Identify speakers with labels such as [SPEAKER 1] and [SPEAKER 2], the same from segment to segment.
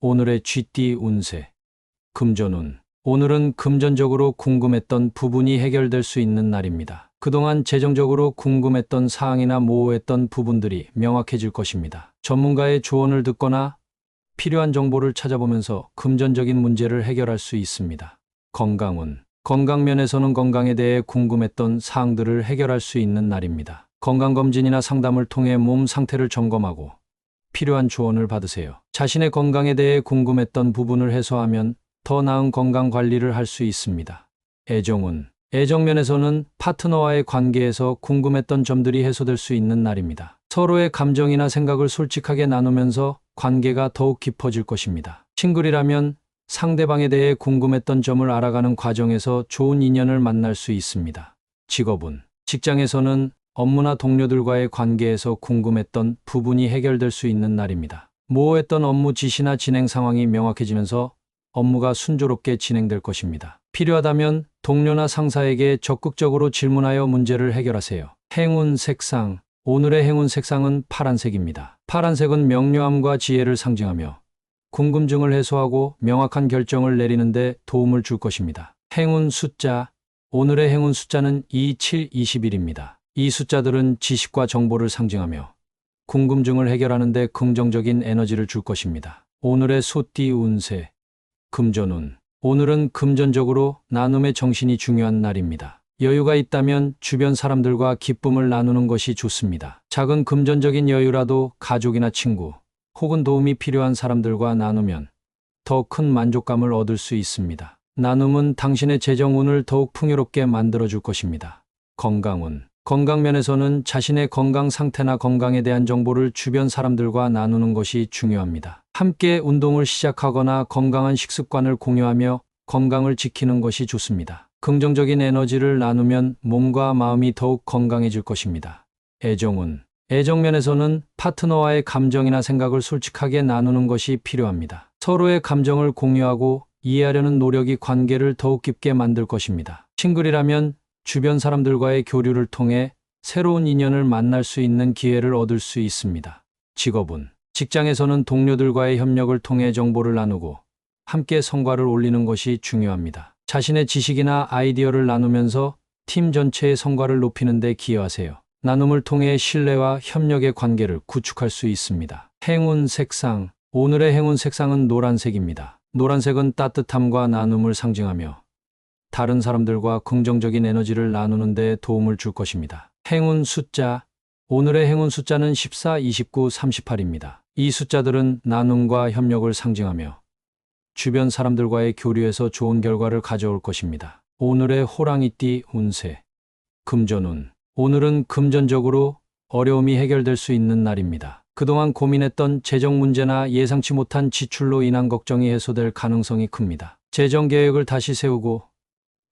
[SPEAKER 1] 오늘의 쥐띠 운세. 금전운. 오늘은 금전적으로 궁금했던 부분이 해결될 수 있는 날입니다. 그동안 재정적으로 궁금했던 사항이나 모호했던 부분들이 명확해질 것입니다. 전문가의 조언을 듣거나 필요한 정보를 찾아보면서 금전적인 문제를 해결할 수 있습니다. 건강운. 건강면에서는 건강에 대해 궁금했던 사항들을 해결할 수 있는 날입니다. 건강검진이나 상담을 통해 몸 상태를 점검하고 필요한 조언을 받으세요. 자신의 건강에 대해 궁금했던 부분을 해소하면 더 나은 건강 관리를 할 수 있습니다. 애정운. 애정면에서는 파트너와의 관계에서 궁금했던 점들이 해소될 수 있는 날입니다. 서로의 감정이나 생각을 솔직하게 나누면서 관계가 더욱 깊어질 것입니다. 싱글이라면 상대방에 대해 궁금했던 점을 알아가는 과정에서 좋은 인연을 만날 수 있습니다. 직업운. 직장에서는 업무나 동료들과의 관계에서 궁금했던 부분이 해결될 수 있는 날입니다. 모호했던 업무 지시나 진행 상황이 명확해지면서 업무가 순조롭게 진행될 것입니다. 필요하다면 동료나 상사에게 적극적으로 질문하여 문제를 해결하세요. 행운 색상. 오늘의 행운 색상은 파란색입니다. 파란색은 명료함과 지혜를 상징하며 궁금증을 해소하고 명확한 결정을 내리는 데 도움을 줄 것입니다. 행운 숫자. 오늘의 행운 숫자는 2, 7, 21입니다. 이 숫자들은 지식과 정보를 상징하며 궁금증을 해결하는 데 긍정적인 에너지를 줄 것입니다. 오늘의 소띠 운세. 금전운. 오늘은 금전적으로 나눔의 정신이 중요한 날입니다. 여유가 있다면 주변 사람들과 기쁨을 나누는 것이 좋습니다. 작은 금전적인 여유라도 가족이나 친구 혹은 도움이 필요한 사람들과 나누면 더 큰 만족감을 얻을 수 있습니다. 나눔은 당신의 재정운을 더욱 풍요롭게 만들어줄 것입니다. 건강운. 건강면에서는 자신의 건강 상태나 건강에 대한 정보를 주변 사람들과 나누는 것이 중요합니다. 함께 운동을 시작하거나 건강한 식습관을 공유하며 건강을 지키는 것이 좋습니다. 긍정적인 에너지를 나누면 몸과 마음이 더욱 건강해질 것입니다. 애정운. 애정면에서는 파트너와의 감정이나 생각을 솔직하게 나누는 것이 필요합니다. 서로의 감정을 공유하고 이해하려는 노력이 관계를 더욱 깊게 만들 것입니다. 싱글이라면 주변 사람들과의 교류를 통해 새로운 인연을 만날 수 있는 기회를 얻을 수 있습니다. 직업운. 직장에서는 동료들과의 협력을 통해 정보를 나누고 함께 성과를 올리는 것이 중요합니다. 자신의 지식이나 아이디어를 나누면서 팀 전체의 성과를 높이는 데 기여하세요. 나눔을 통해 신뢰와 협력의 관계를 구축할 수 있습니다. 행운 색상. 오늘의 행운 색상은 노란색입니다. 노란색은 따뜻함과 나눔을 상징하며 다른 사람들과 긍정적인 에너지를 나누는 데 도움을 줄 것입니다. 행운 숫자. 오늘의 행운 숫자는 14, 29, 38입니다. 이 숫자들은 나눔과 협력을 상징하며 주변 사람들과의 교류에서 좋은 결과를 가져올 것입니다. 오늘의 호랑이띠 운세. 금전운. 오늘은 금전적으로 어려움이 해결될 수 있는 날입니다. 그동안 고민했던 재정 문제나 예상치 못한 지출로 인한 걱정이 해소될 가능성이 큽니다. 재정 계획을 다시 세우고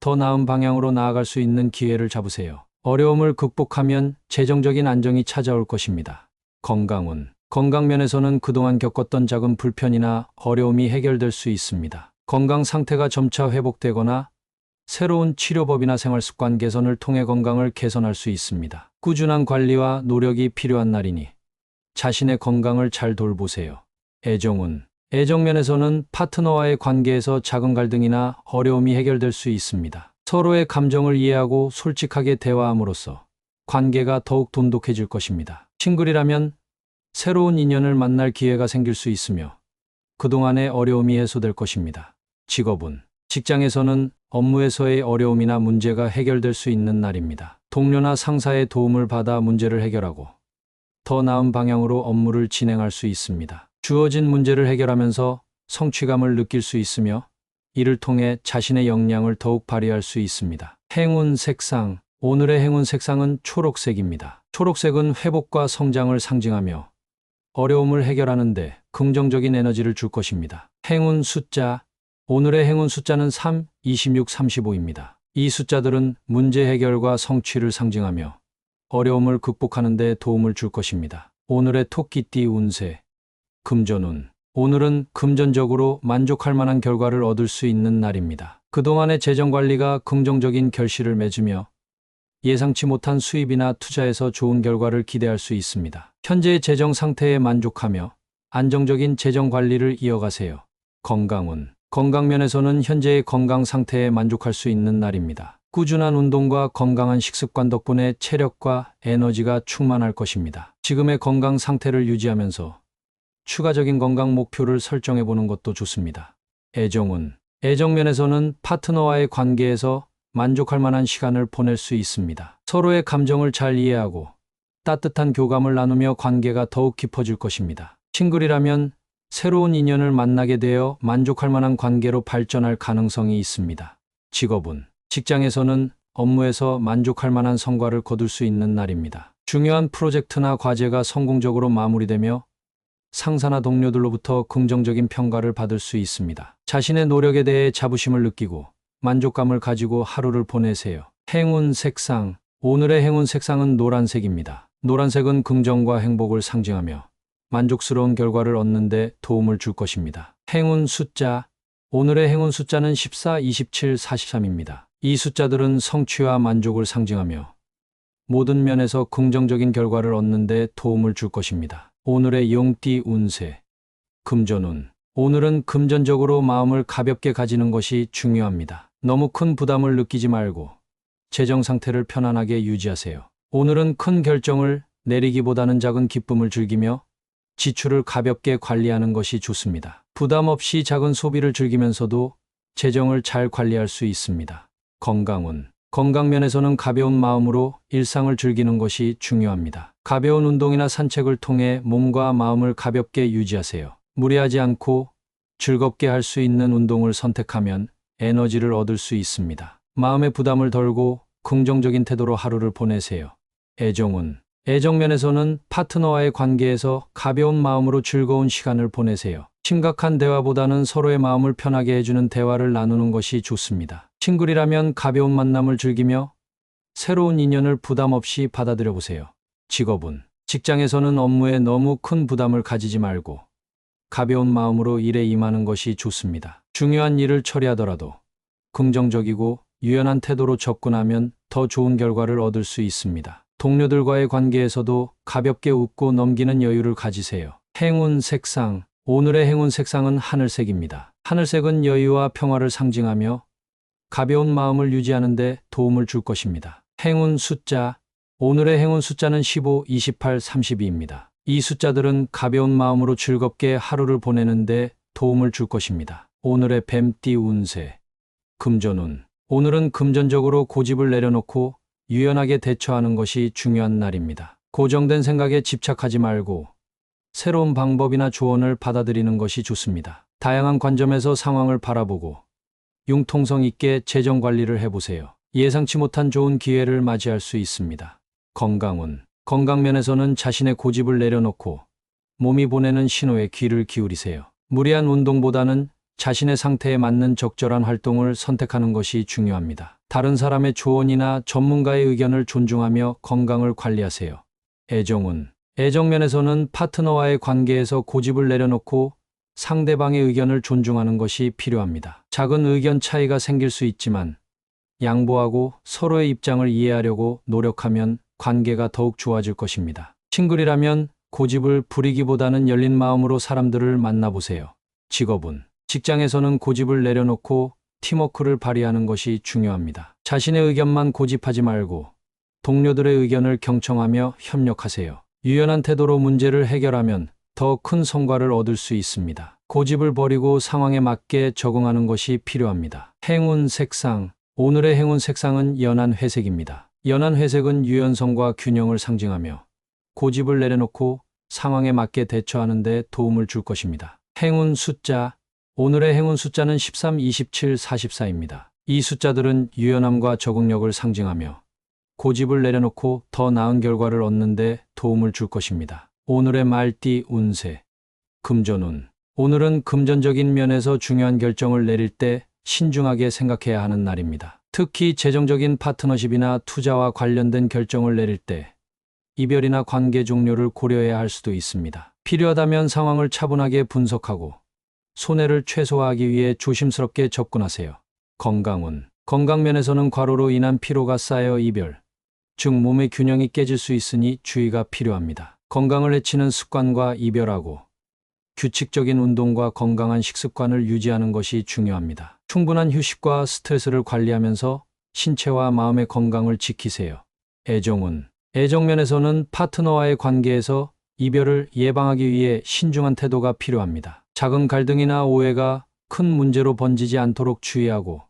[SPEAKER 1] 더 나은 방향으로 나아갈 수 있는 기회를 잡으세요. 어려움을 극복하면 재정적인 안정이 찾아올 것입니다. 건강운. 건강면에서는 그동안 겪었던 작은 불편이나 어려움이 해결될 수 있습니다. 건강 상태가 점차 회복되거나 새로운 치료법이나 생활습관 개선을 통해 건강을 개선할 수 있습니다. 꾸준한 관리와 노력이 필요한 날이니 자신의 건강을 잘 돌보세요. 애정운. 애정면에서는 파트너와의 관계에서 작은 갈등이나 어려움이 해결될 수 있습니다. 서로의 감정을 이해하고 솔직하게 대화함으로써 관계가 더욱 돈독해질 것입니다. 싱글이라면 새로운 인연을 만날 기회가 생길 수 있으며 그동안의 어려움이 해소될 것입니다. 직업운. 직장에서는 업무에서의 어려움이나 문제가 해결될 수 있는 날입니다. 동료나 상사의 도움을 받아 문제를 해결하고 더 나은 방향으로 업무를 진행할 수 있습니다. 주어진 문제를 해결하면서 성취감을 느낄 수 있으며 이를 통해 자신의 역량을 더욱 발휘할 수 있습니다. 행운 색상. 오늘의 행운 색상은 초록색입니다. 초록색은 회복과 성장을 상징하며 어려움을 해결하는 데 긍정적인 에너지를 줄 것입니다. 행운 숫자. 오늘의 행운 숫자는 3, 26, 35입니다. 이 숫자들은 문제 해결과 성취를 상징하며 어려움을 극복하는 데 도움을 줄 것입니다. 오늘의 토끼띠 운세. 금전운. 오늘은 금전적으로 만족할 만한 결과를 얻을 수 있는 날입니다. 그동안의 재정 관리가 긍정적인 결실을 맺으며 예상치 못한 수입이나 투자에서 좋은 결과를 기대할 수 있습니다. 현재의 재정 상태에 만족하며 안정적인 재정 관리를 이어가세요. 건강운. 건강면에서는 현재의 건강 상태에 만족할 수 있는 날입니다. 꾸준한 운동과 건강한 식습관 덕분에 체력과 에너지가 충만할 것입니다. 지금의 건강 상태를 유지하면서 추가적인 건강 목표를 설정해 보는 것도 좋습니다. 애정운. 애정면에서는 파트너와의 관계에서 만족할 만한 시간을 보낼 수 있습니다. 서로의 감정을 잘 이해하고 따뜻한 교감을 나누며 관계가 더욱 깊어질 것입니다. 싱글이라면 새로운 인연을 만나게 되어 만족할 만한 관계로 발전할 가능성이 있습니다. 직업운. 직장에서는 업무에서 만족할 만한 성과를 거둘 수 있는 날입니다. 중요한 프로젝트나 과제가 성공적으로 마무리되며 상사나 동료들로부터 긍정적인 평가를 받을 수 있습니다. 자신의 노력에 대해 자부심을 느끼고 만족감을 가지고 하루를 보내세요. 행운 색상. 오늘의 행운 색상은 노란색입니다. 노란색은 긍정과 행복을 상징하며 만족스러운 결과를 얻는 데 도움을 줄 것입니다. 행운 숫자. 오늘의 행운 숫자는 14, 27, 43입니다. 이 숫자들은 성취와 만족을 상징하며 모든 면에서 긍정적인 결과를 얻는 데 도움을 줄 것입니다. 오늘의 용띠 운세. 금전운. 오늘은 금전적으로 마음을 가볍게 가지는 것이 중요합니다. 너무 큰 부담을 느끼지 말고 재정 상태를 편안하게 유지하세요. 오늘은 큰 결정을 내리기보다는 작은 기쁨을 즐기며 지출을 가볍게 관리하는 것이 좋습니다. 부담 없이 작은 소비를 즐기면서도 재정을 잘 관리할 수 있습니다. 건강운. 건강면에서는 가벼운 마음으로 일상을 즐기는 것이 중요합니다. 가벼운 운동이나 산책을 통해 몸과 마음을 가볍게 유지하세요. 무리하지 않고 즐겁게 할 수 있는 운동을 선택하면 에너지를 얻을 수 있습니다. 마음의 부담을 덜고 긍정적인 태도로 하루를 보내세요. 애정운. 애정면에서는 파트너와의 관계에서 가벼운 마음으로 즐거운 시간을 보내세요. 심각한 대화보다는 서로의 마음을 편하게 해주는 대화를 나누는 것이 좋습니다. 싱글이라면 가벼운 만남을 즐기며 새로운 인연을 부담 없이 받아들여 보세요. 직업운. 직장에서는 업무에 너무 큰 부담을 가지지 말고 가벼운 마음으로 일에 임하는 것이 좋습니다. 중요한 일을 처리하더라도 긍정적이고 유연한 태도로 접근하면 더 좋은 결과를 얻을 수 있습니다. 동료들과의 관계에서도 가볍게 웃고 넘기는 여유를 가지세요. 행운 색상. 오늘의 행운 색상은 하늘색입니다. 하늘색은 여유와 평화를 상징하며 가벼운 마음을 유지하는 데 도움을 줄 것입니다. 행운 숫자. 오늘의 행운 숫자는 15, 28, 32입니다. 이 숫자들은 가벼운 마음으로 즐겁게 하루를 보내는 데 도움을 줄 것입니다. 오늘의 뱀띠 운세. 금전운. 오늘은 금전적으로 고집을 내려놓고 유연하게 대처하는 것이 중요한 날입니다. 고정된 생각에 집착하지 말고 새로운 방법이나 조언을 받아들이는 것이 좋습니다. 다양한 관점에서 상황을 바라보고 융통성 있게 재정 관리를 해보세요. 예상치 못한 좋은 기회를 맞이할 수 있습니다. 건강운. 건강면에서는 자신의 고집을 내려놓고 몸이 보내는 신호에 귀를 기울이세요. 무리한 운동보다는 자신의 상태에 맞는 적절한 활동을 선택하는 것이 중요합니다. 다른 사람의 조언이나 전문가의 의견을 존중하며 건강을 관리하세요. 애정운. 애정면에서는 파트너와의 관계에서 고집을 내려놓고 상대방의 의견을 존중하는 것이 필요합니다. 작은 의견 차이가 생길 수 있지만 양보하고 서로의 입장을 이해하려고 노력하면 관계가 더욱 좋아질 것입니다. 싱글이라면 고집을 부리기보다는 열린 마음으로 사람들을 만나보세요. 직업운. 직장에서는 고집을 내려놓고 팀워크를 발휘하는 것이 중요합니다. 자신의 의견만 고집하지 말고 동료들의 의견을 경청하며 협력하세요. 유연한 태도로 문제를 해결하면 더 큰 성과를 얻을 수 있습니다. 고집을 버리고 상황에 맞게 적응하는 것이 필요합니다. 행운 색상. 오늘의 행운 색상은 연한 회색입니다. 연한 회색은 유연성과 균형을 상징하며 고집을 내려놓고 상황에 맞게 대처하는 데 도움을 줄 것입니다. 행운 숫자. 오늘의 행운 숫자는 13, 27, 44입니다. 이 숫자들은 유연함과 적응력을 상징하며 고집을 내려놓고 더 나은 결과를 얻는 데 도움을 줄 것입니다. 오늘의 말띠 운세. 금전운. 오늘은 금전적인 면에서 중요한 결정을 내릴 때 신중하게 생각해야 하는 날입니다. 특히 재정적인 파트너십이나 투자와 관련된 결정을 내릴 때 이별이나 관계 종료를 고려해야 할 수도 있습니다. 필요하다면 상황을 차분하게 분석하고 손해를 최소화하기 위해 조심스럽게 접근하세요. 건강운. 건강면에서는 과로로 인한 피로가 쌓여 이별, 즉 몸의 균형이 깨질 수 있으니 주의가 필요합니다. 건강을 해치는 습관과 이별하고 규칙적인 운동과 건강한 식습관을 유지하는 것이 중요합니다. 충분한 휴식과 스트레스를 관리하면서 신체와 마음의 건강을 지키세요. 애정운. 애정면에서는 파트너와의 관계에서 이별을 예방하기 위해 신중한 태도가 필요합니다. 작은 갈등이나 오해가 큰 문제로 번지지 않도록 주의하고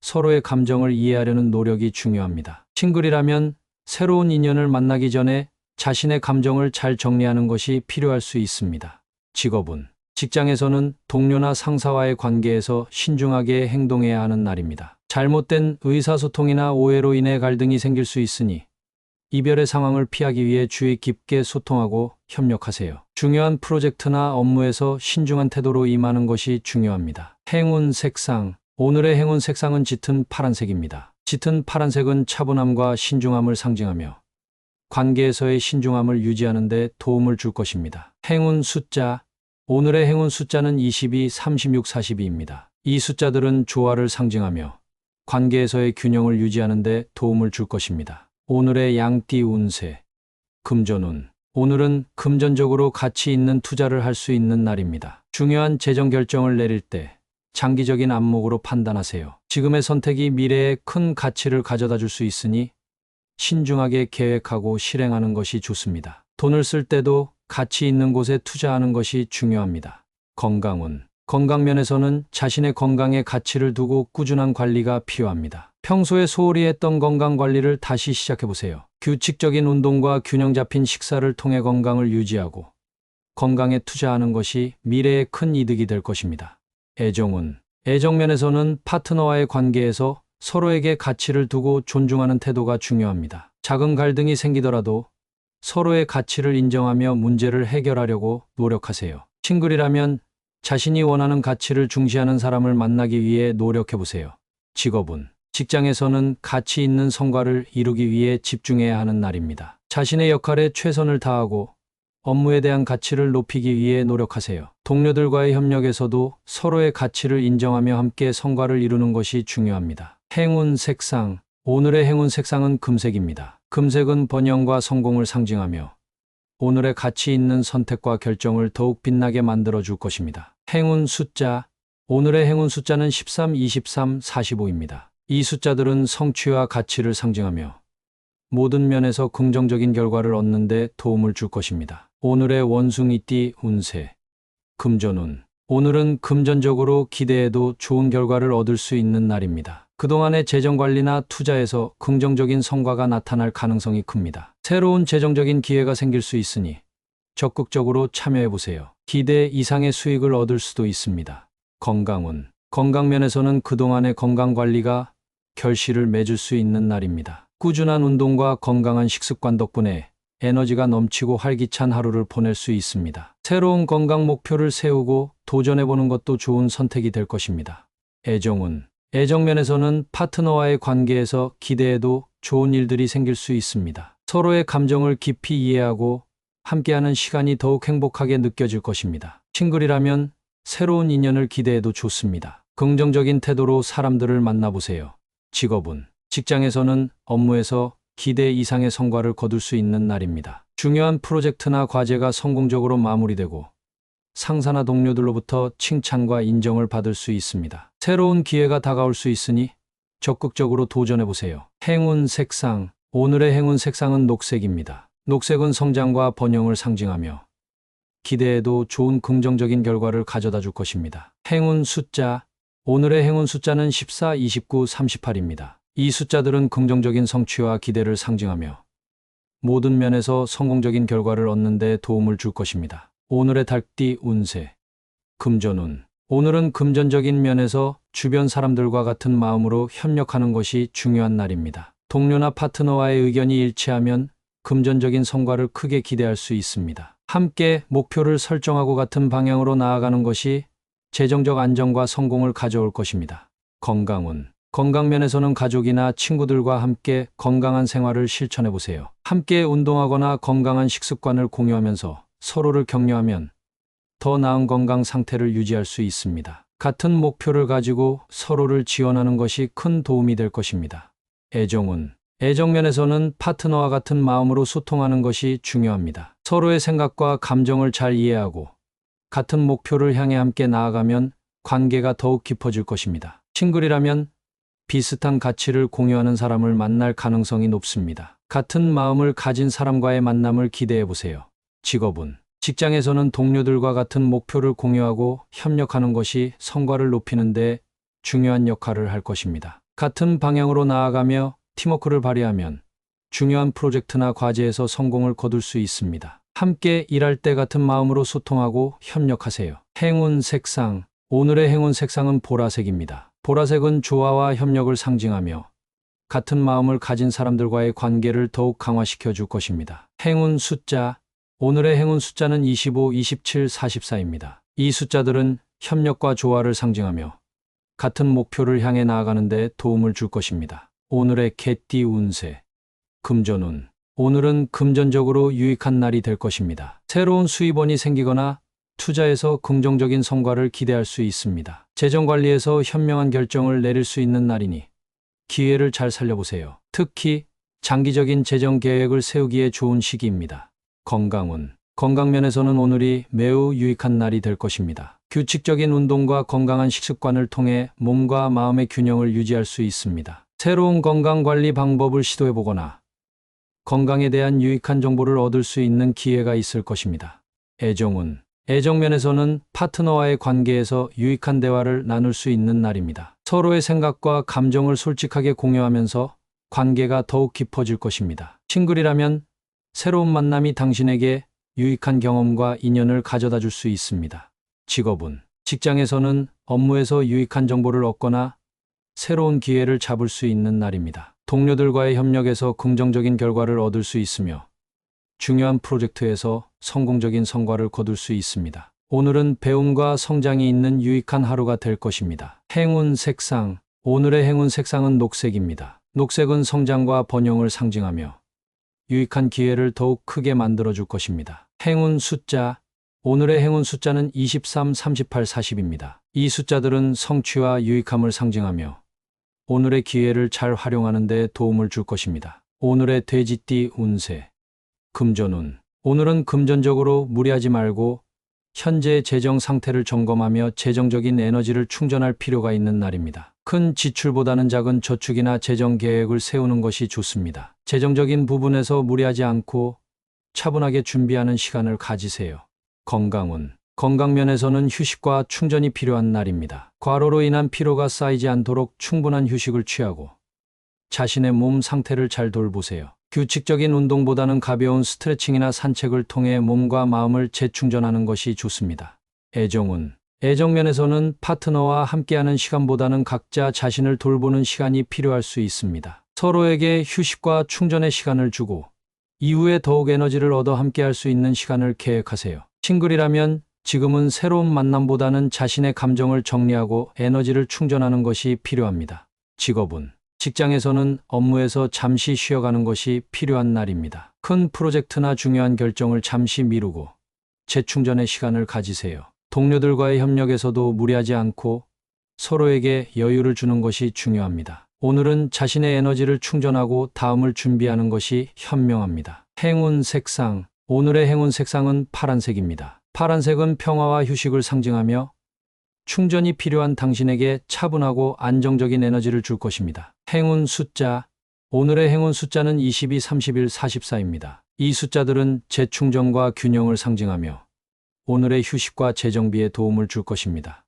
[SPEAKER 1] 서로의 감정을 이해하려는 노력이 중요합니다. 싱글이라면 새로운 인연을 만나기 전에 자신의 감정을 잘 정리하는 것이 필요할 수 있습니다. 직업운. 직장에서는 동료나 상사와의 관계에서 신중하게 행동해야 하는 날입니다. 잘못된 의사소통이나 오해로 인해 갈등이 생길 수 있으니 이별의 상황을 피하기 위해 주의 깊게 소통하고 협력하세요. 중요한 프로젝트나 업무에서 신중한 태도로 임하는 것이 중요합니다. 행운 색상. 오늘의 행운 색상은 짙은 파란색입니다. 짙은 파란색은 차분함과 신중함을 상징하며 관계에서의 신중함을 유지하는 데 도움을 줄 것입니다. 행운 숫자. 오늘의 행운 숫자는 22, 36, 42입니다. 이 숫자들은 조화를 상징하며 관계에서의 균형을 유지하는 데 도움을 줄 것입니다. 오늘의 양띠 운세. 금전운. 오늘은 금전적으로 가치 있는 투자를 할 수 있는 날입니다. 중요한 재정 결정을 내릴 때 장기적인 안목으로 판단하세요. 지금의 선택이 미래에 큰 가치를 가져다 줄 수 있으니 신중하게 계획하고 실행하는 것이 좋습니다. 돈을 쓸 때도 가치 있는 곳에 투자하는 것이 중요합니다. 건강운. 건강면에서는 자신의 건강에 가치를 두고 꾸준한 관리가 필요합니다. 평소에 소홀히 했던 건강 관리를 다시 시작해보세요. 규칙적인 운동과 균형 잡힌 식사를 통해 건강을 유지하고 건강에 투자하는 것이 미래에 큰 이득이 될 것입니다. 애정운. 애정면에서는 파트너와의 관계에서 서로에게 가치를 두고 존중하는 태도가 중요합니다. 작은 갈등이 생기더라도 서로의 가치를 인정하며 문제를 해결하려고 노력하세요. 싱글이라면 자신이 원하는 가치를 중시하는 사람을 만나기 위해 노력해보세요. 직업운. 직장에서는 가치 있는 성과를 이루기 위해 집중해야 하는 날입니다. 자신의 역할에 최선을 다하고 업무에 대한 가치를 높이기 위해 노력하세요. 동료들과의 협력에서도 서로의 가치를 인정하며 함께 성과를 이루는 것이 중요합니다. 행운 색상. 오늘의 행운 색상은 금색입니다. 금색은 번영과 성공을 상징하며 오늘의 가치 있는 선택과 결정을 더욱 빛나게 만들어 줄 것입니다. 행운 숫자. 오늘의 행운 숫자는 13, 23, 45입니다. 이 숫자들은 성취와 가치를 상징하며 모든 면에서 긍정적인 결과를 얻는 데 도움을 줄 것입니다. 오늘의 원숭이띠 운세. 금전운. 오늘은 금전적으로 기대해도 좋은 결과를 얻을 수 있는 날입니다. 그동안의 재정관리나 투자에서 긍정적인 성과가 나타날 가능성이 큽니다. 새로운 재정적인 기회가 생길 수 있으니 적극적으로 참여해보세요. 기대 이상의 수익을 얻을 수도 있습니다. 건강운. 건강면에서는 그동안의 건강관리가 결실을 맺을 수 있는 날입니다. 꾸준한 운동과 건강한 식습관 덕분에 에너지가 넘치고 활기찬 하루를 보낼 수 있습니다. 새로운 건강 목표를 세우고 도전해보는 것도 좋은 선택이 될 것입니다. 애정운. 애정면에서는 파트너와의 관계에서 기대해도 좋은 일들이 생길 수 있습니다. 서로의 감정을 깊이 이해하고 함께하는 시간이 더욱 행복하게 느껴질 것입니다. 싱글이라면 새로운 인연을 기대해도 좋습니다. 긍정적인 태도로 사람들을 만나보세요. 직업운. 직장에서는 업무에서 기대 이상의 성과를 거둘 수 있는 날입니다. 중요한 프로젝트나 과제가 성공적으로 마무리되고 상사나 동료들로부터 칭찬과 인정을 받을 수 있습니다. 새로운 기회가 다가올 수 있으니 적극적으로 도전해보세요. 행운 색상. 오늘의 행운 색상은 녹색입니다. 녹색은 성장과 번영을 상징하며 기대해도 좋은 긍정적인 결과를 가져다 줄 것입니다. 행운 숫자. 오늘의 행운 숫자는 14, 29, 38입니다. 이 숫자들은 긍정적인 성취와 기대를 상징하며 모든 면에서 성공적인 결과를 얻는 데 도움을 줄 것입니다. 오늘의 달띠 운세. 금전운. 오늘은 금전적인 면에서 주변 사람들과 같은 마음으로 협력하는 것이 중요한 날입니다. 동료나 파트너와의 의견이 일치하면 금전적인 성과를 크게 기대할 수 있습니다. 함께 목표를 설정하고 같은 방향으로 나아가는 것이 재정적 안정과 성공을 가져올 것입니다. 건강운. 건강면에서는 가족이나 친구들과 함께 건강한 생활을 실천해보세요. 함께 운동하거나 건강한 식습관을 공유하면서 서로를 격려하면 더 나은 건강 상태를 유지할 수 있습니다. 같은 목표를 가지고 서로를 지원하는 것이 큰 도움이 될 것입니다. 애정운. 애정면에서는 파트너와 같은 마음으로 소통하는 것이 중요합니다. 서로의 생각과 감정을 잘 이해하고 같은 목표를 향해 함께 나아가면 관계가 더욱 깊어질 것입니다. 싱글이라면 비슷한 가치를 공유하는 사람을 만날 가능성이 높습니다. 같은 마음을 가진 사람과의 만남을 기대해 보세요. 직업은 직장에서는 동료들과 같은 목표를 공유하고 협력하는 것이 성과를 높이는 데 중요한 역할을 할 것입니다. 같은 방향으로 나아가며 팀워크를 발휘하면 중요한 프로젝트나 과제에서 성공을 거둘 수 있습니다. 함께 일할 때 같은 마음으로 소통하고 협력하세요. 행운 색상. 오늘의 행운 색상은 보라색입니다. 보라색은 조화와 협력을 상징하며 같은 마음을 가진 사람들과의 관계를 더욱 강화시켜 줄 것입니다. 행운 숫자. 오늘의 행운 숫자는 25, 27, 44입니다. 이 숫자들은 협력과 조화를 상징하며 같은 목표를 향해 나아가는 데 도움을 줄 것입니다. 오늘의 개띠 운세. 금전운. 오늘은 금전적으로 유익한 날이 될 것입니다. 새로운 수입원이 생기거나 투자에서 긍정적인 성과를 기대할 수 있습니다. 재정 관리에서 현명한 결정을 내릴 수 있는 날이니 기회를 잘 살려보세요. 특히 장기적인 재정 계획을 세우기에 좋은 시기입니다. 건강운. 건강면에서는 오늘이 매우 유익한 날이 될 것입니다. 규칙적인 운동과 건강한 식습관을 통해 몸과 마음의 균형을 유지할 수 있습니다. 새로운 건강관리 방법을 시도해보거나 건강에 대한 유익한 정보를 얻을 수 있는 기회가 있을 것입니다. 애정운. 애정면에서는 파트너와의 관계에서 유익한 대화를 나눌 수 있는 날입니다. 서로의 생각과 감정을 솔직하게 공유하면서 관계가 더욱 깊어질 것입니다. 싱글이라면 새로운 만남이 당신에게 유익한 경험과 인연을 가져다 줄 수 있습니다. 직업운. 직장에서는 업무에서 유익한 정보를 얻거나 새로운 기회를 잡을 수 있는 날입니다. 동료들과의 협력에서 긍정적인 결과를 얻을 수 있으며 중요한 프로젝트에서 성공적인 성과를 거둘 수 있습니다. 오늘은 배움과 성장이 있는 유익한 하루가 될 것입니다. 행운 색상. 오늘의 행운 색상은 녹색입니다. 녹색은 성장과 번영을 상징하며 유익한 기회를 더욱 크게 만들어 줄 것입니다. 행운 숫자. 오늘의 행운 숫자는 23, 38, 40입니다. 이 숫자들은 성취와 유익함을 상징하며 오늘의 기회를 잘 활용하는 데 도움을 줄 것입니다. 오늘의 돼지띠 운세. 금전운. 오늘은 금전적으로 무리하지 말고 현재의 재정 상태를 점검하며 재정적인 에너지를 충전할 필요가 있는 날입니다. 큰 지출보다는 작은 저축이나 재정 계획을 세우는 것이 좋습니다. 재정적인 부분에서 무리하지 않고 차분하게 준비하는 시간을 가지세요. 건강운. 건강면에서는 휴식과 충전이 필요한 날입니다. 과로로 인한 피로가 쌓이지 않도록 충분한 휴식을 취하고 자신의 몸 상태를 잘 돌보세요. 규칙적인 운동보다는 가벼운 스트레칭이나 산책을 통해 몸과 마음을 재충전하는 것이 좋습니다. 애정운. 애정면에서는 파트너와 함께하는 시간보다는 각자 자신을 돌보는 시간이 필요할 수 있습니다. 서로에게 휴식과 충전의 시간을 주고 이후에 더욱 에너지를 얻어 함께할 수 있는 시간을 계획하세요. 싱글이라면 지금은 새로운 만남보다는 자신의 감정을 정리하고 에너지를 충전하는 것이 필요합니다. 직업운. 직장에서는 업무에서 잠시 쉬어가는 것이 필요한 날입니다. 큰 프로젝트나 중요한 결정을 잠시 미루고 재충전의 시간을 가지세요. 동료들과의 협력에서도 무리하지 않고 서로에게 여유를 주는 것이 중요합니다. 오늘은 자신의 에너지를 충전하고 다음을 준비하는 것이 현명합니다. 행운 색상. 오늘의 행운 색상은 파란색입니다. 파란색은 평화와 휴식을 상징하며 충전이 필요한 당신에게 차분하고 안정적인 에너지를 줄 것입니다. 행운 숫자. 오늘의 행운 숫자는 22, 31, 44입니다. 이 숫자들은 재충전과 균형을 상징하며 오늘의 휴식과 재정비에 도움을 줄 것입니다.